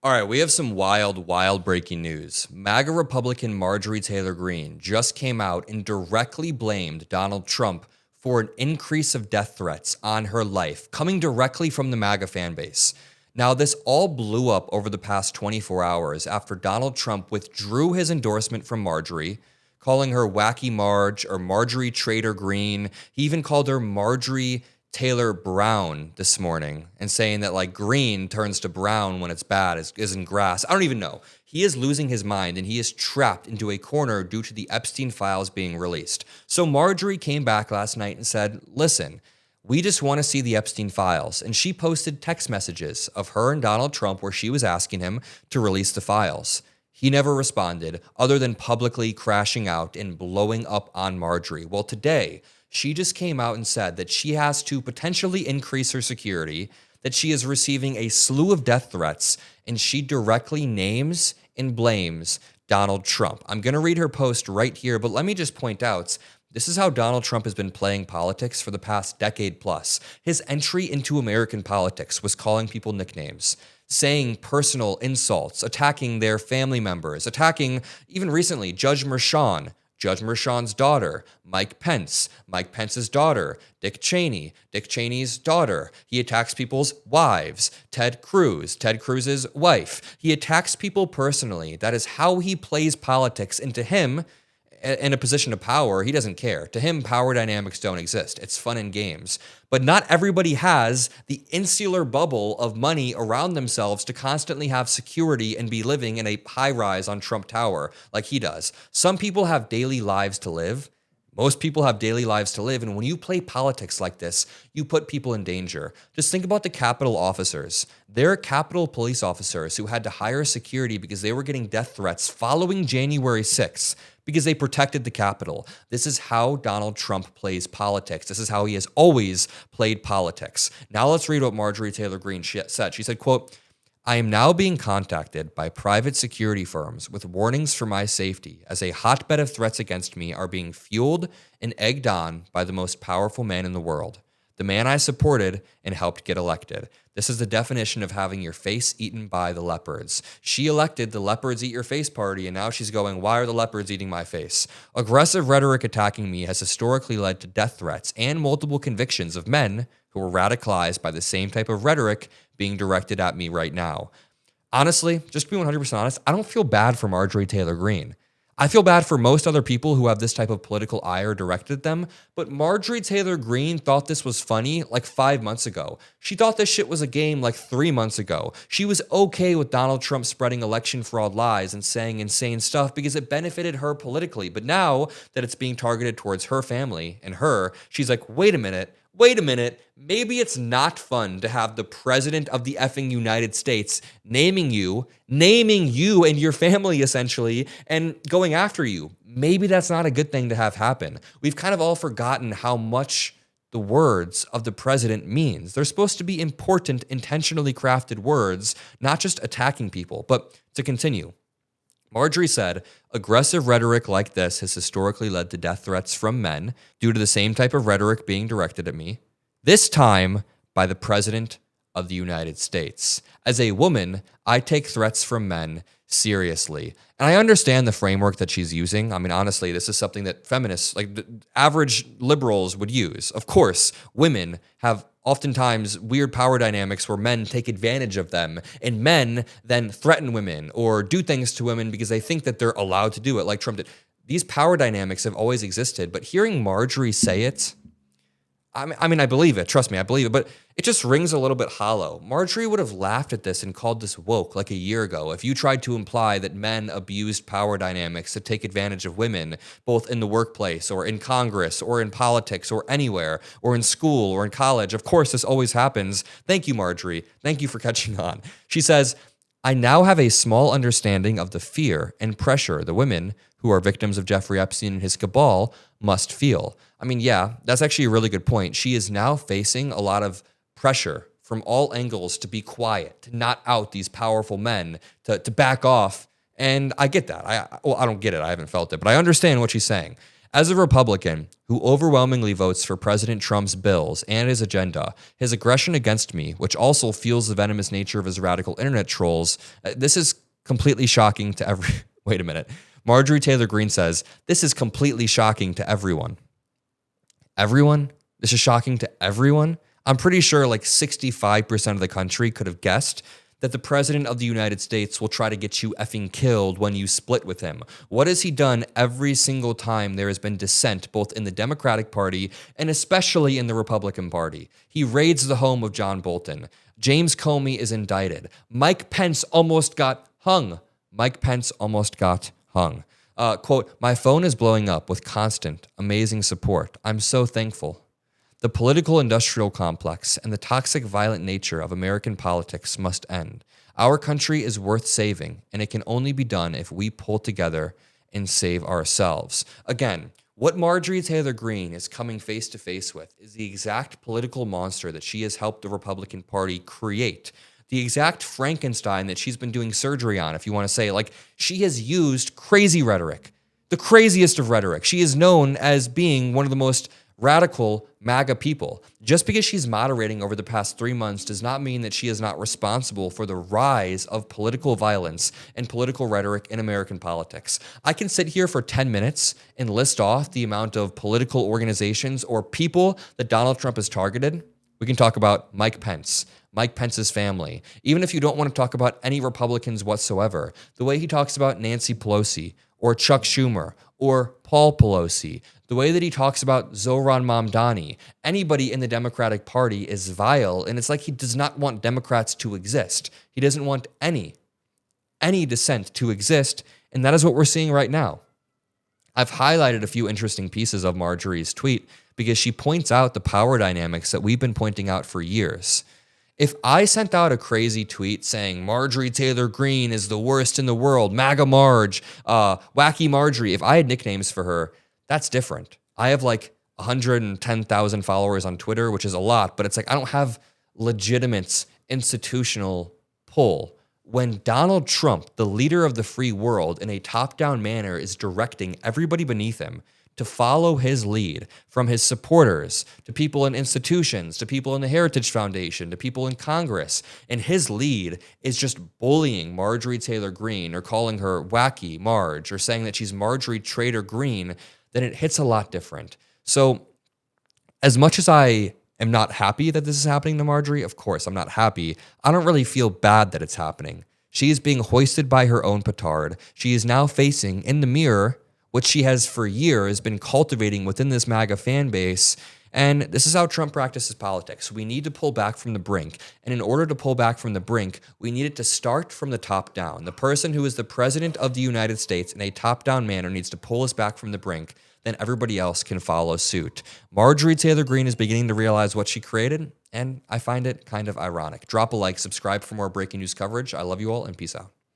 All right, we have some wild breaking news. MAGA Republican Marjorie Taylor Greene just came out and directly blamed Donald Trump for an increase of death threats on her life, coming directly from the MAGA fan base. Now, this all blew up over the past 24 hours after Donald Trump withdrew his endorsement from Marjorie, calling her Wacky Marge or Marjorie Trader Greene. He even called her Marjorie Taylor Brown this morning and saying that like green turns to brown when it's bad is in grass. I don't even know. He is losing his mind and he is trapped into a corner due to the Epstein files being released. So Marjorie came back last night and said, listen, we just want to see the Epstein files. And she posted text messages of her and Donald Trump where she was asking him to release the files. He never responded other than publicly crashing out and blowing up on Marjorie. Well, today, she just came out and said that she has to potentially increase her security, that she is receiving a slew of death threats, and she directly names and blames Donald Trump. I'm going to read her post right here, but let me just point out, this is how Donald Trump has been playing politics for the past decade plus. His entry into American politics was calling people nicknames, saying personal insults, attacking their family members, attacking, even recently, Judge Merchan's daughter, Mike Pence, Mike Pence's daughter, Dick Cheney, Dick Cheney's daughter. He attacks people's wives, Ted Cruz's wife. He attacks people personally. That is how he plays politics. And to him, in a position of power, he doesn't care. To him, power dynamics don't exist. It's fun and games. But not everybody has the insular bubble of money around themselves to constantly have security and be living in a high rise on Trump Tower like he does. Some people have daily lives to live. Most people have daily lives to live, and when you play politics like this, you put people in danger. Just think about the Capitol officers. There are Capitol police officers who had to hire security because they were getting death threats following January 6th because they protected the Capitol. This is how Donald Trump plays politics. This is how he has always played politics. Now let's read what Marjorie Taylor Greene said. She said, quote, I am now being contacted by private security firms with warnings for my safety as a hotbed of threats against me are being fueled and egged on by the most powerful man in the world, the man I supported and helped get elected. This is the definition of having your face eaten by the leopards. She elected the leopards eat your face party, and now she's going, why are the leopards eating my face? Aggressive rhetoric attacking me has historically led to death threats and multiple convictions of men who were radicalized by the same type of rhetoric being directed at me right now. Honestly, just to be 100% honest, I don't feel bad for Marjorie Taylor Greene. I feel bad for most other people who have this type of political ire directed at them, but Marjorie Taylor Greene thought this was funny like 5 months ago. She thought this shit was a game like 3 months ago. She was okay with Donald Trump spreading election fraud lies and saying insane stuff because it benefited her politically. But now that it's being targeted towards her family and her, she's like, wait a minute, maybe it's not fun to have the president of the effing United States naming you and your family essentially, and going after you. Maybe that's not a good thing to have happen. We've kind of all forgotten how much the words of the president means. They're supposed to be important, intentionally crafted words, not just attacking people. But to continue, Marjorie said, aggressive rhetoric like this has historically led to death threats from men due to the same type of rhetoric being directed at me, this time by the President of the United States. As a woman, I take threats from men seriously. And I understand the framework that she's using. I mean, honestly, this is something that feminists, like average liberals, would use. Of course, women have oftentimes weird power dynamics where men take advantage of them, and men then threaten women or do things to women because they think that they're allowed to do it, like Trump did. These power dynamics have always existed, but hearing Marjorie say it, I mean, I believe it. Trust me, I believe it. But it just rings a little bit hollow. Marjorie would have laughed at this and called this woke like a year ago if you tried to imply that men abused power dynamics to take advantage of women, both in the workplace or in Congress or in politics or anywhere or in school or in college. Of course, this always happens. Thank you, Marjorie. Thank you for catching on. She says, I now have a small understanding of the fear and pressure the women who are victims of Jeffrey Epstein and his cabal must feel. I mean, yeah, that's actually a really good point. She is now facing a lot of pressure from all angles to be quiet, to not out these powerful men, to back off. And I get that. I don't get it. I haven't felt it, but I understand what she's saying. As a Republican who overwhelmingly votes for President Trump's bills and his agenda, his aggression against me, which also fuels the venomous nature of his radical internet trolls, this is completely shocking to every... Wait a minute. Marjorie Taylor Greene says, this is completely shocking to everyone. Everyone? This is shocking to everyone? I'm pretty sure like 65% of the country could have guessed that the president of the United States will try to get you effing killed when you split with him. What has he done every single time there has been dissent, both in the Democratic Party and especially in the Republican Party? He raids the home of John Bolton. James Comey is indicted. Mike Pence almost got hung. Mike Pence almost got hung. Quote, my phone is blowing up with constant, amazing support. I'm so thankful. The political industrial complex and the toxic violent nature of American politics must end. Our country is worth saving, and it can only be done if we pull together and save ourselves. Again, what Marjorie Taylor Greene is coming face to face with is the exact political monster that she has helped the Republican Party create. The exact Frankenstein that she's been doing surgery on, if you want to say. Like, she has used crazy rhetoric, the craziest of rhetoric. She is known as being one of the most radical MAGA people. Just because she's moderating over the past 3 months does not mean that she is not responsible for the rise of political violence and political rhetoric in American politics. I can sit here for 10 minutes and list off the amount of political organizations or people that Donald Trump has targeted. We can talk about Mike Pence, Mike Pence's family. Even if you don't want to talk about any Republicans whatsoever, the way he talks about Nancy Pelosi or Chuck Schumer or Paul Pelosi, the way that he talks about Zohran Mamdani, anybody in the Democratic Party is vile, and it's like he does not want Democrats to exist. He doesn't want any dissent to exist, and that is what we're seeing right now. I've highlighted a few interesting pieces of Marjorie's tweet because she points out the power dynamics that we've been pointing out for years. If I sent out a crazy tweet saying Marjorie Taylor Greene is the worst in the world, MAGA Marge, Wacky Marjorie, if I had nicknames for her, that's different. I have like 110,000 followers on Twitter, which is a lot, but it's like I don't have legitimate institutional pull. When Donald Trump, the leader of the free world, in a top-down manner is directing everybody beneath him to follow his lead, from his supporters to people in institutions, to people in the Heritage Foundation, to people in Congress. And his lead is just bullying Marjorie Taylor Greene or calling her Wacky Marge or saying that she's Marjorie Taylor Greene, then it hits a lot different. So as much as I am not happy that this is happening to Marjorie, of course, I'm not happy. I don't really feel bad that it's happening. She is being hoisted by her own petard. She is now facing in the mirror which she has for years been cultivating within this MAGA fan base. And this is how Trump practices politics. We need to pull back from the brink. And in order to pull back from the brink, we need it to start from the top down. The person who is the president of the United States in a top-down manner needs to pull us back from the brink. Then everybody else can follow suit. Marjorie Taylor Greene is beginning to realize what she created, and I find it kind of ironic. Drop a like, subscribe for more breaking news coverage. I love you all, and peace out.